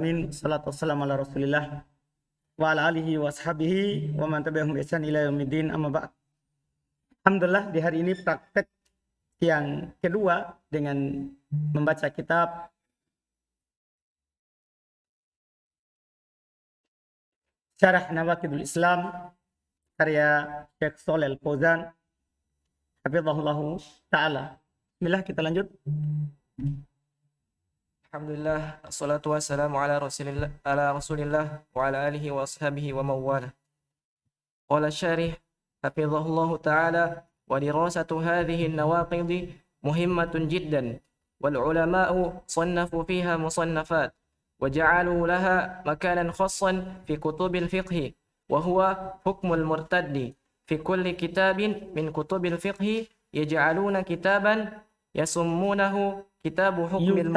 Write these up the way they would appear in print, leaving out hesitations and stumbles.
Amin. Salatu wassalamu ala Rasulillah wa ala alihi wa ashabihi wa man tabi'ahum bi ihsan ila yaumiddin. Amma ba'd. Alhamdulillah di hari ini praktek yang kedua dengan membaca kitab Syarah Nawaqidul Islam karya Syekh Shalih Al-Fauzan hafizahullahu taala. Bismillah, kita lanjut. Alhamdulillah, assalatu wassalamu ala rasulillah wa ala alihi wa ashabihi wa mawala. Qala syarih hafizahullahu ta'ala wa dirasatu hadhihi an-nawaqid muhimmatun jiddan wal ulama'u sannafu fiha musannafat wa ja'alu laha makanan khassan fi kutubil fiqh wa huwa hukmul murtaddi fi kulli kitabin min kutubil fiqh yaj'aluna kitaban yasummunahu kitabu hukmil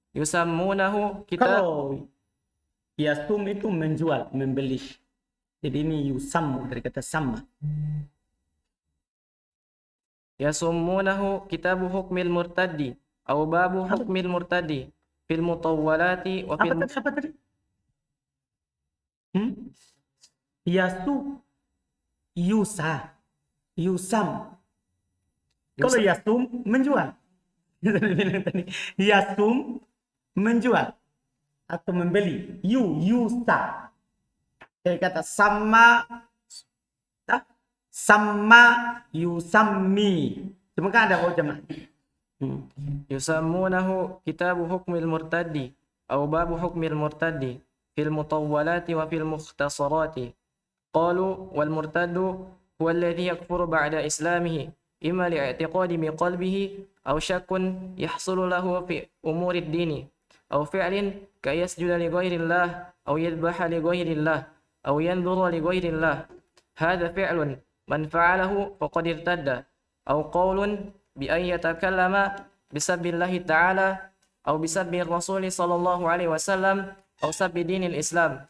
yusammunahu kitab. Kalau yasum itu menjual, membeli. Jadi ini yusammu dari kata sama. Yasummunahu kitabu hukmil murtaddi au babu hukmil murtaddi fil mutawwalati wa fil Apa tadi? Yasu, yusa, yusam. Kalau yasum menjual. Yasum menjual atau membeli. Yusa. Kayak kata sama, sama yusammi. Cuma kan ada jemaah. yusammunahu kitabu hukmil murtaddi au babu hukmil murtaddi fil mutawwalati wa fil mukhtasarati. Qalu wal murtaddu huwa alladhi yakfuru ba'da islamihi imma li'i'tiqadi min qalbihi aw syakkun yahsulu lahu fi umuri ad-dini aw fi'lin ka yasjuda li ghairillah aw yadhbaha li ghairillah aw yanzura li ghairillah. Hadha fi'lun man fa'alahu faqad irtadda aw qawlun bi an yatakallama bisabbillahi ta'ala aw bisabbi rasul sallallahu alaihi wasallam aw sabbi dinil islam.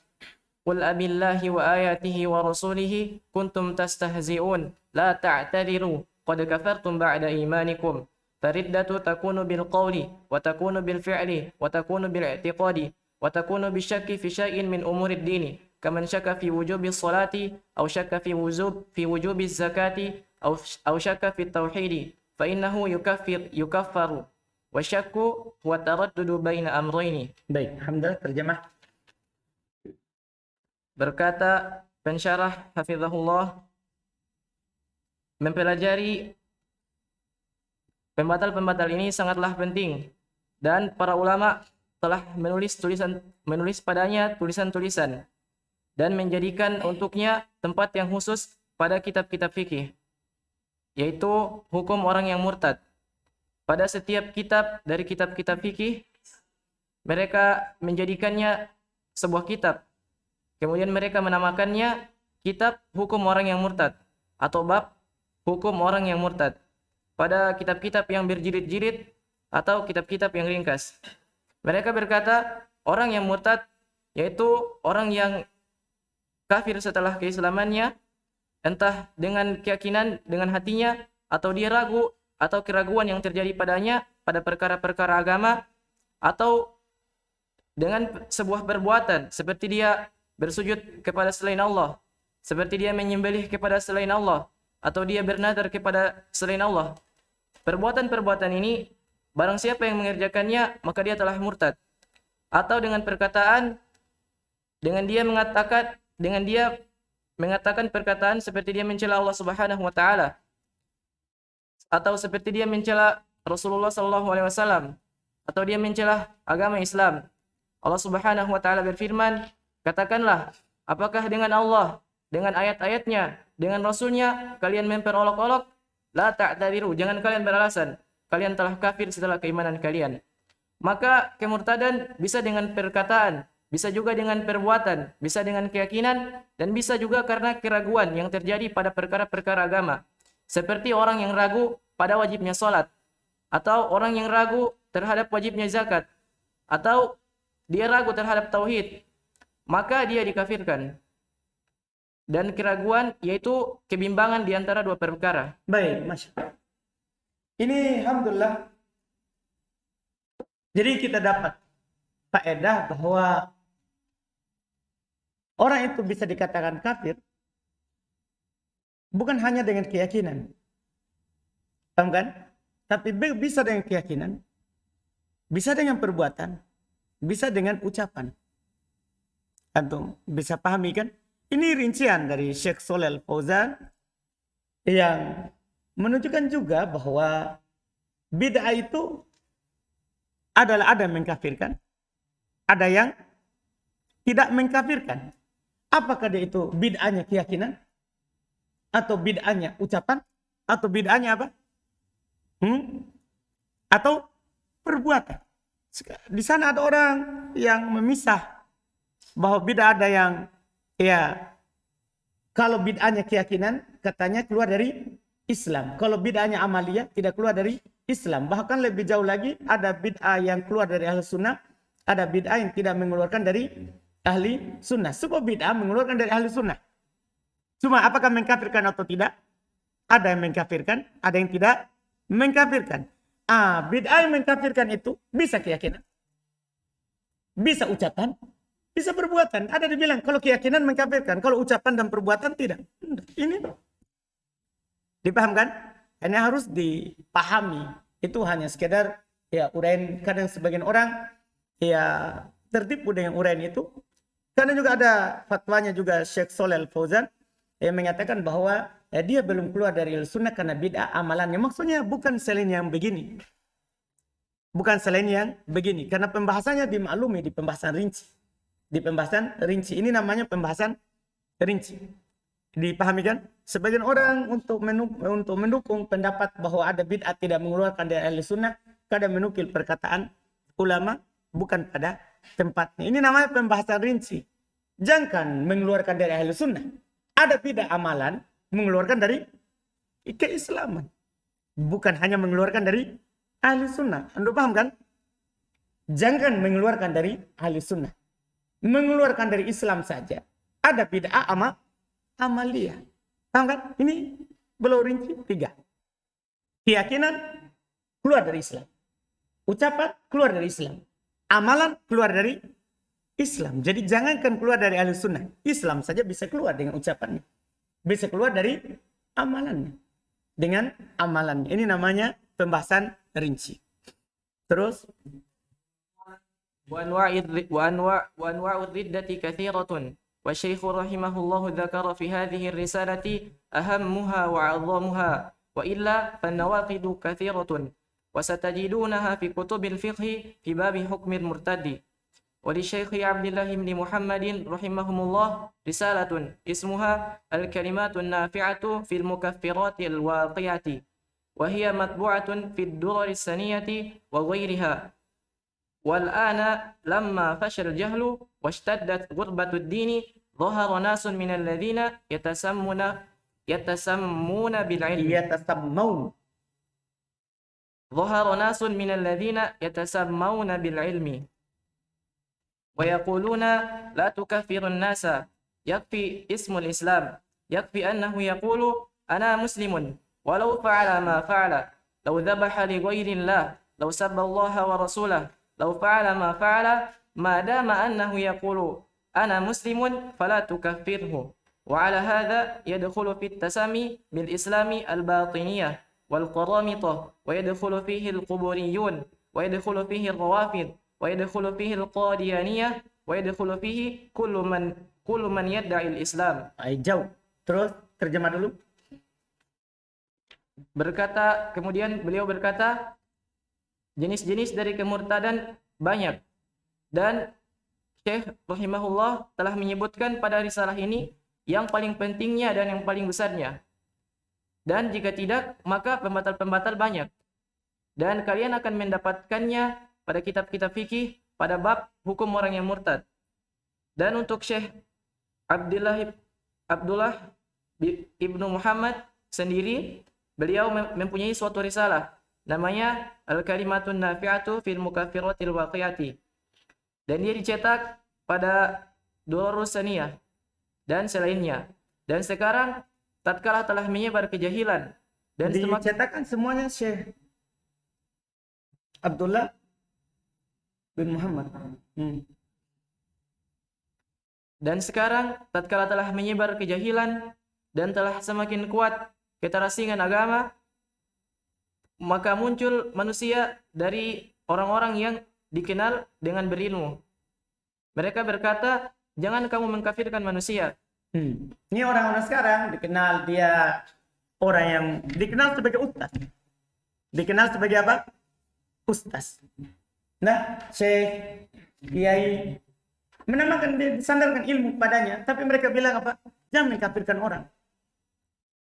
Qul abillahi wa ayatihi wa rasulihi kuntum tastahzi'un la ta'tadiru qad kafartum ba'da imanikum. Fariddatu takunu bil qawli wa takunu bil fi'li wa takunu bil i'tiqadi wa takunu bisyakki fi syai'in min umurid dini kaman syakka fi wujubi sholati aw syakka fi wujubi zakati aw syakka fi tauhidi fa innahu yukaffaru wa syakku huwa taraddudu baina amrayni. Baik, alhamdulillah terjemah. Berkata pensyarah hafizahullah, mempelajari pembatal-pembatal ini sangatlah penting dan para ulama telah menulis padanya tulisan-tulisan dan menjadikan untuknya tempat yang khusus pada kitab-kitab fikih, yaitu hukum orang yang murtad. Pada setiap kitab dari kitab-kitab fikih, mereka menjadikannya sebuah kitab. Kemudian mereka menamakannya kitab hukum orang yang murtad atau bab hukum orang yang murtad. Pada kitab-kitab yang berjilid-jilid atau kitab-kitab yang ringkas, mereka berkata orang yang murtad yaitu orang yang kafir setelah keislamannya, entah dengan keyakinan dengan hatinya atau dia ragu atau keraguan yang terjadi padanya pada perkara-perkara agama, atau dengan sebuah perbuatan seperti dia bersujud kepada selain Allah, seperti dia menyembelih kepada selain Allah, atau dia bernadar kepada selain Allah. Perbuatan-perbuatan ini barang siapa yang mengerjakannya maka dia telah murtad. Atau dengan perkataan, dengan dia mengatakan perkataan seperti dia mencela Allah Subhanahu wa taala, atau seperti dia mencela Rasulullah sallallahu alaihi wasallam, atau dia mencela agama Islam. Allah Subhanahu wa taala berfirman, katakanlah, apakah dengan Allah, dengan ayat-ayatnya, dengan Rasulnya kalian memperolok-olok? La ta'tadiru, jangan kalian beralasan, kalian telah kafir setelah keimanan kalian. Maka kemurtadan bisa dengan perkataan, bisa juga dengan perbuatan, bisa dengan keyakinan, dan bisa juga karena keraguan yang terjadi pada perkara-perkara agama. Seperti orang yang ragu pada wajibnya sholat, atau orang yang ragu terhadap wajibnya zakat, atau dia ragu terhadap tauhid, maka dia dikafirkan. Dan keraguan yaitu kebimbangan di antara dua perkara. Baik, Masya Allah. Ini alhamdulillah. Jadi kita dapat faedah bahwa orang itu bisa dikatakan kafir bukan hanya dengan keyakinan. Paham kan? Tapi bisa dengan keyakinan, bisa dengan perbuatan, bisa dengan ucapan. Antum bisa pahami kan? Ini rincian dari Syekh Shalih Al-Fauzan yang menunjukkan juga bahwa bid'ah itu adalah ada yang mengkafirkan, ada yang tidak mengkafirkan. Apakah dia itu bid'ahnya keyakinan, atau bid'ahnya ucapan, atau bid'ahnya apa? Atau perbuatan. Di sana ada orang yang memisah bahwa bid'ah ada yang kalau bid'ahnya keyakinan katanya keluar dari Islam. Kalau bid'ahnya amaliyah tidak keluar dari Islam. Bahkan lebih jauh lagi ada bid'ah yang keluar dari ahli sunnah, ada bid'ah yang tidak mengeluarkan dari ahli sunnah. Semua bid'ah mengeluarkan dari ahli sunnah. Cuma apakah mengkafirkan atau tidak? Ada yang mengkafirkan, ada yang tidak mengkafirkan. Bid'ah yang mengkafirkan itu bisa keyakinan, bisa ucapan, bisa perbuatan. Ada dibilang kalau keyakinan mengkafirkan, kalau ucapan dan perbuatan tidak. Ini dipahamkan? Ini harus dipahami. Itu hanya sekedar uraian. Kadang sebagian orang tertipu dengan uraian itu. Karena juga ada fatwanya juga Syekh Shalih Al-Fauzan yang mengatakan bahwa dia belum keluar dari sunnah karena bid'ah amalannya. Maksudnya bukan selain yang begini. Bukan selain yang begini. Karena pembahasannya dimaklumi di pembahasan rinci. Di pembahasan rinci. Ini namanya pembahasan rinci. Dipahami kan? Sebagian orang untuk mendukung pendapat bahwa ada bid'ah tidak mengeluarkan dari ahli sunnah, kadang menukil perkataan ulama bukan pada tempatnya. Ini namanya pembahasan rinci. Jangan mengeluarkan dari ahli sunnah. Ada bid'ah amalan mengeluarkan dari keislaman. Bukan hanya mengeluarkan dari ahli sunnah. Anda paham kan? Jangan mengeluarkan dari ahli sunnah. Mengeluarkan dari Islam saja. Ada bid'ah amaliyah. Paham kan? Ini belum rinci 3. Keyakinan keluar dari Islam. Ucapan keluar dari Islam. Amalan keluar dari Islam. Jadi jangankan keluar dari ahli sunnah. Islam saja bisa keluar dengan ucapannya. Bisa keluar dari amalannya. Dengan amalannya. Ini namanya pembahasan rinci. Terus. وأنواع الردة كثيرة والشيخ رحمه الله ذكر في هذه الرسالة أهمها وأعظمها وإلا فالنواقض كثيرة وستجدونها في كتب الفقه في باب حكم المرتد. وللشيخ عبد الله بن محمد رحمهم الله رسالة اسمها الكلمات النافعة في المكفرات الواقعة وهي مطبوعة في الدرر السنية وغيرها. والآن لما فشل الجهل واشتدت غربة الدين ظهر ناس من الذين يتسمون بالعلم ظهر ناس من الذين يتسمون بالعلم ويقولون لا تكفر الناس يكفي اسم الإسلام يكفي أنه يقول أنا مسلم ولو فعل ما فعل لو ذبح لغير الله لو سب الله ورسوله لو فعل ما فعل ما دام أنه يقول أنا مسلم فلا تكفره. وعلى هذا يدخل في التسمي بالإسلام الباطنية والقرامطة ويدخل فيه القبوريون ويدخل فيه الروافض ويدخل فيه القاديانية ويدخل فيه كل من يدعي الإسلام. Jauh. Terus terjemah dulu. Kemudian beliau berkata, jenis-jenis dari kemurtadan banyak. Dan Syekh rahimahullah telah menyebutkan pada risalah ini yang paling pentingnya dan yang paling besarnya. Dan jika tidak, maka pembatal-pembatal banyak. Dan kalian akan mendapatkannya pada kitab-kitab fikih pada bab hukum orang yang murtad. Dan untuk Syekh Abdullah Ibnu Muhammad sendiri, beliau mempunyai suatu risalah namanya Al-Kalimatun Nafi'atu fil Mukaffiratil Waqi'ati. Dan dia dicetak pada Durarus Saniyah dan selainnya. Dan sekarang tatkala telah menyebar kejahilan dan dicetakkan semuanya Syekh Abdullah bin Muhammad Dan sekarang tatkala telah menyebar kejahilan dan telah semakin kuat keterasingan agama, maka muncul manusia dari orang-orang yang dikenal dengan berilmu. Mereka berkata, jangan kamu mengkafirkan manusia. Ini orang-orang sekarang dikenal dia orang yang dikenal sebagai ustaz. Dikenal sebagai apa? Ustaz. Nah, Syekh, Kiai menamakan, disandarkan ilmu padanya, tapi mereka bilang apa? Jangan mengkafirkan orang.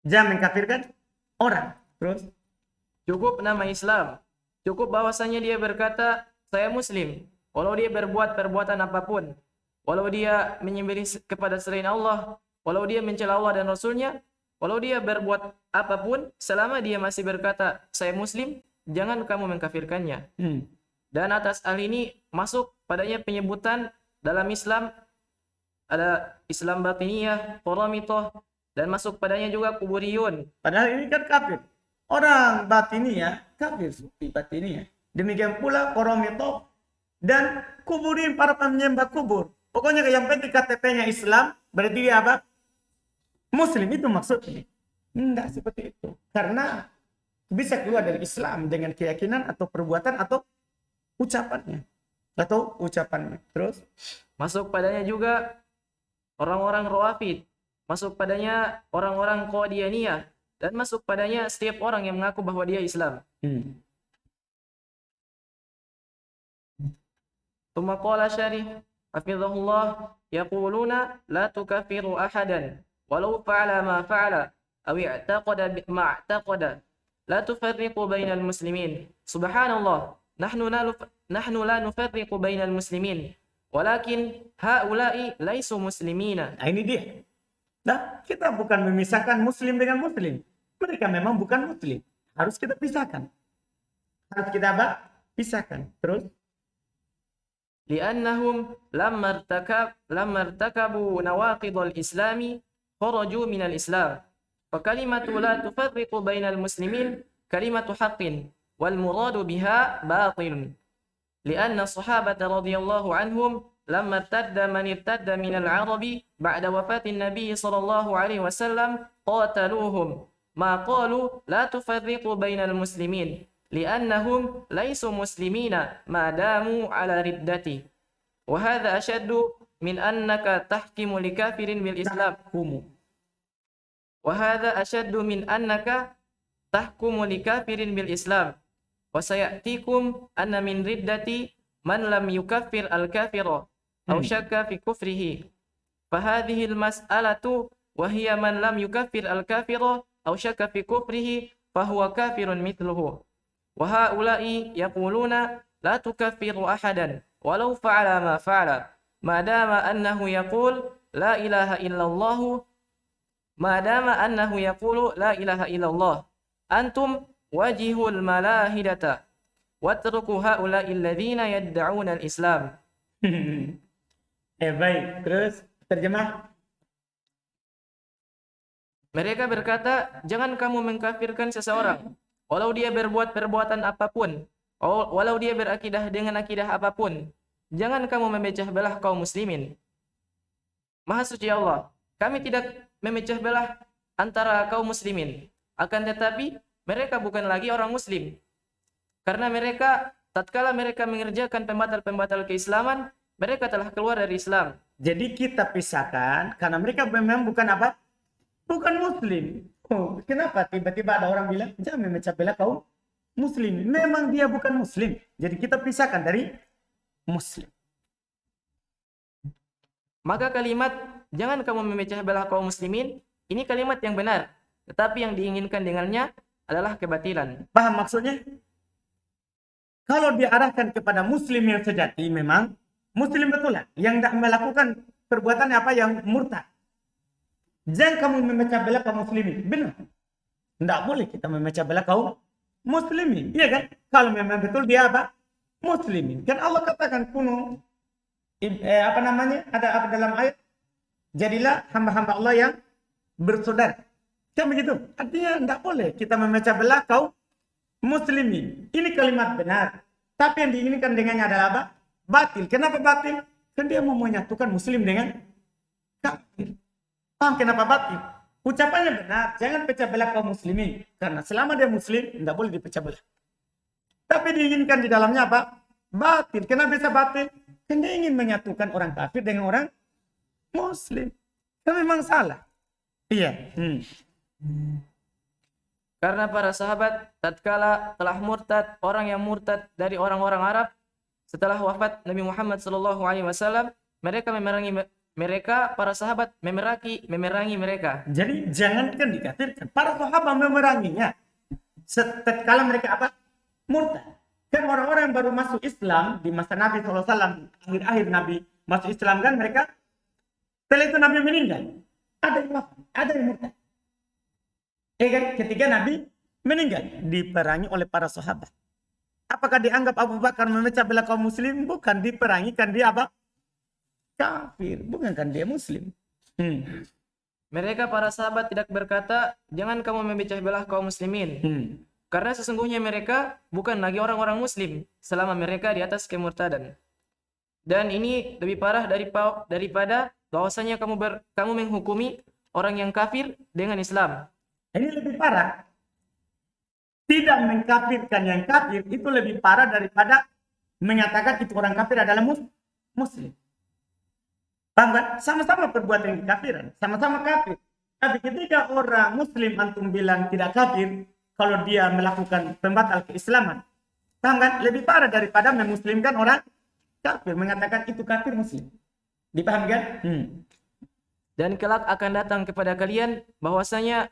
Jangan mengkafirkan orang. Terus? Cukup nama Islam. Cukup bahwasanya dia berkata, saya Muslim. Walau dia berbuat perbuatan apapun. Walau dia menyembelih kepada selain Allah. Walau dia mencela Allah dan Rasulnya. Walau dia berbuat apapun, selama dia masih berkata, saya Muslim, jangan kamu mengkafirkannya. Dan atas hal ini masuk padanya penyebutan dalam Islam, ada Islam batiniyah, Qoramitoh, dan masuk padanya juga kuburiyun. Padahal ini kan kafir. Orang batiniyah, kafir sufi batiniyah. Demikian pula Qoramitoh dan kuburin, para penyembah kubur. Pokoknya yang penting KTP-nya Islam, berarti dia apa? Muslim, itu maksudnya. Tidak seperti itu. Karena bisa keluar dari Islam dengan keyakinan atau perbuatan atau ucapannya. Terus masuk padanya juga orang-orang Rawafid, masuk padanya orang-orang Qadianiyah, dan masuk padanya setiap orang yang mengaku bahwa dia Islam. Tsumma qala syarih hafizahullah, yaquluna la tukaffiru ahadan walau fa'ala ma fa'ala aw i'taqada ma i'taqada la tufarriqu bainal muslimin. Subhanallah, nahnu la nufarriqu bainal muslimin walakin haula'i laisu muslimina. Nah, ini dia. Nah, kita bukan memisahkan muslim dengan muslim. Mereka memang bukan muslim. Harus kita pisahkan. Harus kita apa? Pisahkan. Terus li'annahum lamma irtakabu nawaqidul islami kharaju minal islam. Fa kalimatu la tufarriqu bainal muslimin kalimatu haqqin wal muradu biha batilun. Lianna sahabata radhiyallahu anhum lamma irtadda man irtadda minal arabi ba'da wafatin nabiy sallallahu alaihi wasallam qataluhum ma qalu la tufarriqu bainal muslimin li'annahum laysu muslimina ma damu ala riddati wa hadha ashaddu min annaka tahkimu likafirin bil islam wa hadha ashaddu min annaka tahkumu likafirin bil islam wa sayatikum anna min riddati man lam yukaffir al kafira aw syakka fi kufrihi fa hadhihi al mas'alatu wa hiya man lam yukaffir al kafira aw syakka fi kufrihi fa huwa kafirun mithluhu wa haula'i yaquluna la tukaffiru ahadan walau fa'ala ma fa'ala madama annahu yaqul la ilaha illallah madama annahu yaqulu la ilaha illallah antum wajihul malahidata watruku haula'i alladhina yad'una al-islam. Baik, terus terjemah. Mereka berkata, jangan kamu mengkafirkan seseorang walau dia berbuat perbuatan apapun, walau dia berakidah dengan akidah apapun. Jangan kamu memecah belah kaum muslimin. Maha suci Allah, kami tidak memecah belah antara kaum muslimin. Akan tetapi, mereka bukan lagi orang muslim. Karena mereka, tatkala mereka mengerjakan pembatal-pembatal keislaman, mereka telah keluar dari Islam. Jadi kita pisahkan, karena mereka memang bukan apa? Bukan muslim. Oh, kenapa tiba-tiba ada orang bilang, jangan memecah belah kaum muslim. Memang dia bukan muslim. Jadi kita pisahkan dari muslim. Maka kalimat, jangan kamu memecah belah kaum muslimin, ini kalimat yang benar. Tetapi yang diinginkan dengannya adalah kebatilan. Paham maksudnya? Kalau diarahkan kepada muslim yang sejati, memang muslim betul lah. Yang tidak melakukan perbuatan apa yang murtad. Jangan kamu memecah belah kaum muslimin. Benar. Tidak boleh kita memecah belah kaum muslimin. Iya kan? Kalau memang betul dia apa? Muslimin. Kan Allah katakan kuno ada apa dalam ayat? Jadilah hamba-hamba Allah yang bersaudara. Kan begitu? Artinya tidak boleh kita memecah belah kaum muslimin. Ini kalimat benar. Tapi yang diinginkan dengannya adalah apa? Batil. Kenapa batil? Kan dia mau menyatukan muslim dengan kafir. Paham kenapa batil? Ucapannya benar, jangan pecah belah kaum muslimin. Karena selama dia muslim, tidak boleh dipecah belah. Tapi diinginkan di dalamnya apa? Batil. Kenapa bisa batil? Kan dia ingin menyatukan orang kafir dengan orang muslim. Kan memang salah. Iya. Karena para sahabat tatkala telah murtad, orang yang murtad dari orang-orang Arab setelah wafat Nabi Muhammad SAW, mereka para sahabat memerangi mereka. Jadi jangankan dikafirkan, para sahabat memeranginya. Tatkala mereka apa? Murtad. Kan orang-orang yang baru masuk Islam di masa Nabi SAW, akhir-akhir Nabi masuk Islam kan mereka, setelah itu Nabi meninggal. Ada yang wafat, ada yang murtad. Kan ketika Nabi meninggal, diperangi oleh para sahabat. Apakah dianggap Abu Bakar memecah belah kaum muslim? Bukan, diperangi kan dia apa? Kafir, bukan kan dia muslim. Mereka para sahabat tidak berkata, jangan kamu memecah belah kaum muslimin. Karena sesungguhnya mereka bukan lagi orang-orang muslim selama mereka di atas kemurtadan. Dan ini lebih parah daripada bahwasanya kamu menghukumi orang yang kafir dengan Islam. Ini lebih parah. Tidak mengkafirkan yang kafir itu lebih parah daripada menyatakan itu orang kafir adalah muslim. Paham kan? Sama-sama perbuatan kekafiran, sama-sama kafir. Tapi ketika orang muslim antum bilang tidak kafir, kalau dia melakukan pembatal keislaman, paham kan? Lebih parah daripada memuslimkan orang kafir, mengatakan itu kafir muslim. Dipaham kan? Dan kelak akan datang kepada kalian bahwasanya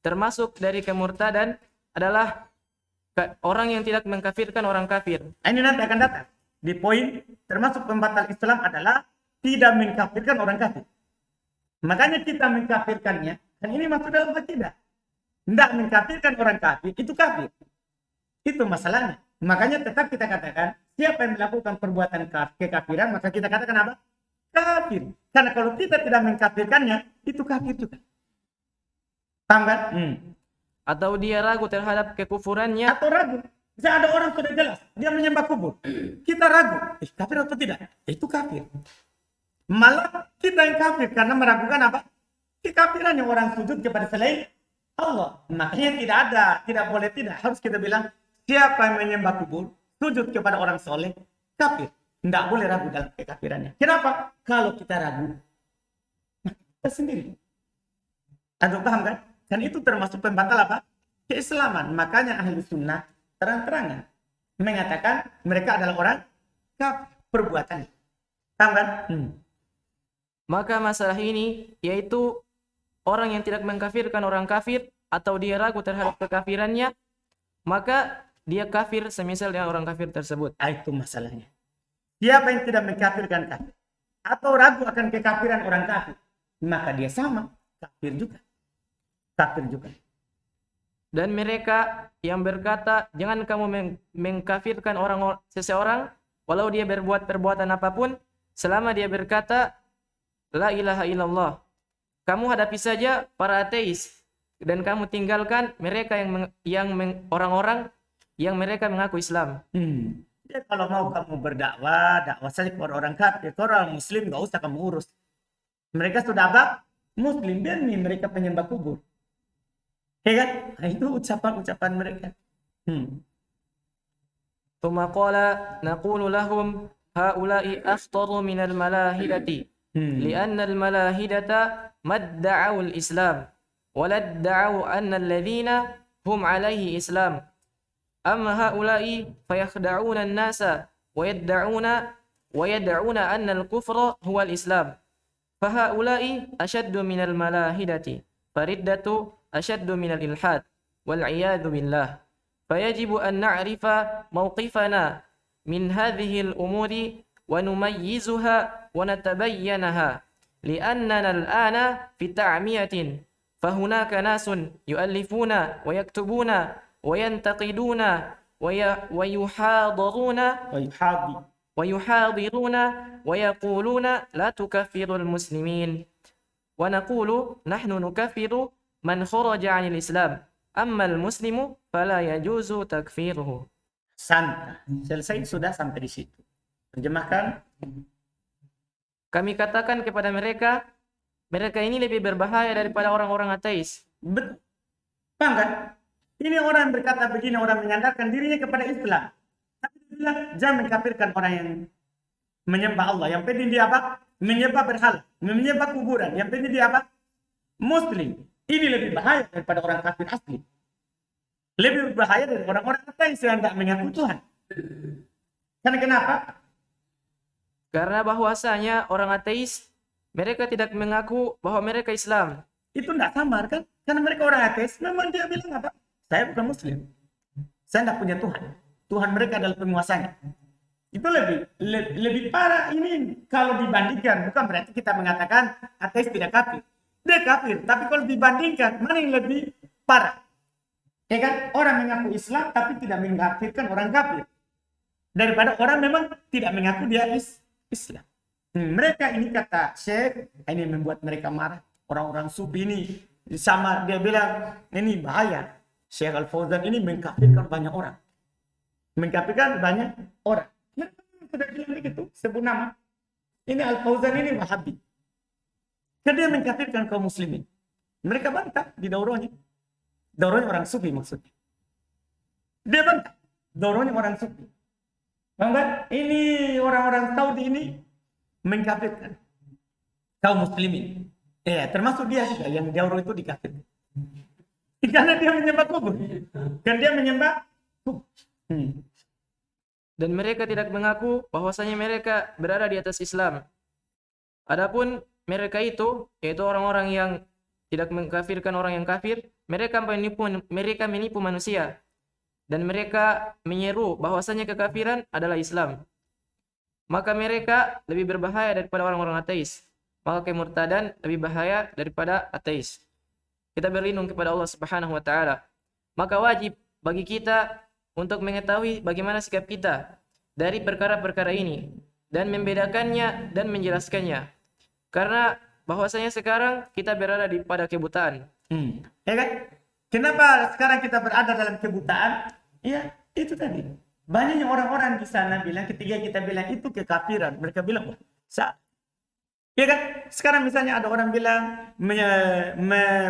termasuk dari kemurtadan adalah orang yang tidak mengkafirkan orang kafir. Ini nanti akan datang. Di poin termasuk pembatal Islam adalah tidak mengkafirkan orang kafir. Makanya kita mengkafirkannya, dan ini masuk dalam akidah. Tidak mengkafirkan orang kafir, itu kafir. Itu masalahnya. Makanya tetap kita katakan, siapa yang melakukan perbuatan kekafiran, maka kita katakan apa? Kafir. Karena kalau kita tidak mengkafirkannya, itu kafir juga. Paham kan? Atau dia ragu terhadap kekufurannya. Atau ragu. Bisa ada orang sudah jelas, dia menyembah kubur. Kita ragu, kafir atau tidak? Itu kafir. Malah kita yang kafir karena meragukan apa? Kekafiran yang orang sujud kepada selain Allah. Makanya tidak boleh tidak. Harus kita bilang, siapa yang menyembah kubur, sujud kepada orang soleh, kafir. Tidak boleh ragu dalam kekafirannya. Kenapa? Kalau kita ragu, kita sendiri. Anda paham kan? Dan itu termasuk pembatal apa? Keislaman. Makanya ahli sunnah terang-terangan mengatakan mereka adalah orang kafir perbuatan. Paham kan? Maka masalah ini yaitu orang yang tidak mengkafirkan orang kafir atau dia ragu terhadap kekafirannya, maka dia kafir semisal dengan orang kafir tersebut. Itu masalahnya. Siapa yang tidak mengkafirkan kafir atau ragu akan kekafiran orang kafir, maka dia sama kafir juga. Kafir juga. Dan mereka yang berkata, jangan kamu mengkafirkan seseorang walau dia berbuat perbuatan apapun selama dia berkata la ilaha illallah. Kamu hadapi saja para ateis dan kamu tinggalkan mereka orang-orang yang mereka mengaku Islam. Ya, kalau mau kamu berdakwah, dakwah saja kepada orang kafir, orang muslim nggak usah kamu urus. Mereka sudah apa? Muslim, biar nih mereka penyembah kubur. Ya kan? Nah, itu ucapan-ucapan mereka. ثم قال نقول لهم هؤلاء أفطر من الملاحدة لأن الملاحدة ما ادعوا الإسلام ولا ادعوا أن الذين هم عليه إسلام أما هؤلاء فيخدعون الناس ويدعون أن الكفر هو الإسلام فهؤلاء أشد من الملاحدة فردة أشد من الإلحاد والعياذ بالله فيجب أن نعرف موقفنا من هذه الأمور ونميزها ونتبينها لأننا الآن في تعمية فهناك ناس يؤلفون ويكتبون وينتقدون ويحاضرون ويقولون لا تكفروا المسلمين ونقول نحن نكفر من خرج عن الإسلام أما المسلم فلا يجوز تكفيره. Santai. Selesai sudah sampai di situ. Terjemahkan. Kami katakan kepada mereka, mereka ini lebih berbahaya daripada orang-orang ateis. Betul. Paham kan? Ini orang berkata begini, orang menyandarkan dirinya kepada Islam. Tapi dia bilang, jangan mengkafirkan orang yang menyembah Allah. Yang penting dia apa? Menyembah berhala, menyembah kuburan. Yang penting dia apa? Muslim. Ini lebih bahaya daripada orang kafir asli. Lebih berbahaya dari orang-orang ateis yang tidak mengaku Tuhan. Karena kenapa? Karena bahwasanya orang ateis, mereka tidak mengaku bahwa mereka Islam. Itu tidak samar kan? Karena mereka orang ateis, memang dia bilang apa? Saya bukan Muslim. Saya tidak punya Tuhan. Tuhan mereka adalah penguasanya. Itu lebih parah ini kalau dibandingkan. Bukan berarti kita mengatakan ateis tidak kafir. Dia kafir. Tapi kalau dibandingkan, mana yang lebih parah? Ya kan? Orang mengaku Islam tapi tidak mengkafirkan orang kafir. Daripada orang memang tidak mengaku dia Islam. Mereka ini kata Syekh, ini membuat mereka marah. Orang-orang sufi ini sama dia bilang ini bahaya. Syekh Al-Fauzan ini mengkafirkan banyak orang. Mengkafirkan banyak orang. Sudah bilang begitu, sebut nama. Ini Al-Fauzan ini Wahabi. Karena dia mengkafirkan kaum muslimin. Mereka bantah di daurahnya. Daurahnya orang sufi maksudnya. Dia bantah. Daurahnya orang sufi. Bangga, ini orang-orang Saudi ini mengkafirkan kaum muslimin. Ya, termasuk dia juga yang daurah itu dikafirkan. Karena dia menyembah kubur. Dan dia menyembah kubur. Dan mereka tidak mengaku bahwasanya mereka berada di atas Islam. Adapun mereka itu, yaitu orang-orang yang tidak mengkafirkan orang yang kafir, mereka menipu manusia. Dan mereka menyeru bahwasanya kekafiran adalah Islam. Maka mereka lebih berbahaya daripada orang-orang ateis. Maka kemurtadan lebih bahaya daripada ateis. Kita berlindung kepada Allah Subhanahu wa taala. Maka wajib bagi kita untuk mengetahui bagaimana sikap kita dari perkara-perkara ini dan membedakannya dan menjelaskannya. Karena bahwasanya sekarang kita berada pada kebutaan. Ya kan? Kenapa sekarang kita berada dalam kebutaan? Ya, itu tadi. Banyaknya orang-orang di sana bilang, ketika kita bilang itu kekafiran, mereka bilang, wah, ya kan? Sekarang misalnya ada orang bilang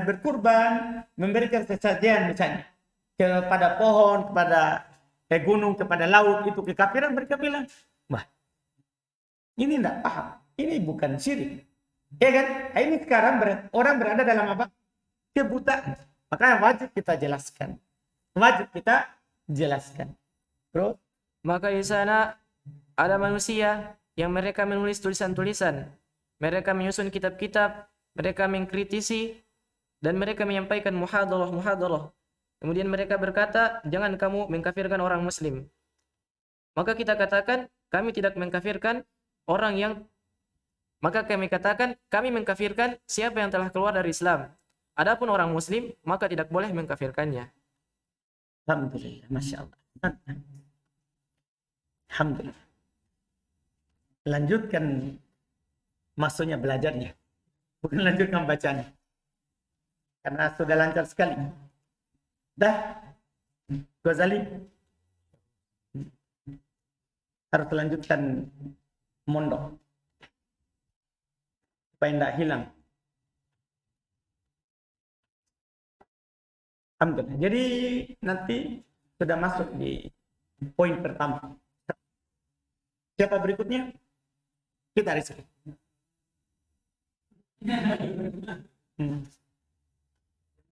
berkurban, memberikan sesajian misalnya kepada pohon, kepada gunung, kepada laut, itu kekafiran, mereka bilang, wah, ini tidak paham, ini bukan syirik. Ya kan? Ini sekarang orang berada dalam apa? Kebutaan. Makanya wajib kita jelaskan. Wajib kita jelaskan. Bro, Maka di sana ada manusia yang mereka menulis tulisan-tulisan. Mereka menyusun kitab-kitab, mereka mengkritisi, dan mereka menyampaikan muhadalah. Kemudian mereka berkata, jangan kamu mengkafirkan orang muslim. Maka kita katakan, kami tidak mengkafirkan orang yang, maka kami katakan, kami mengkafirkan siapa yang telah keluar dari Islam. Adapun orang muslim, maka tidak boleh mengkafirkannya. alhamdulillah, masya Allah. Alhamdulillah. Lanjutkan maksudnya belajarnya, bukan lanjutkan bacanya, karena sudah lancar sekali. Dah, Ghazali harus lanjutkan mondok supaya tidak hilang. Alhamdulillah. Jadi nanti sudah masuk di poin pertama. Siapa berikutnya? Kita Rizky.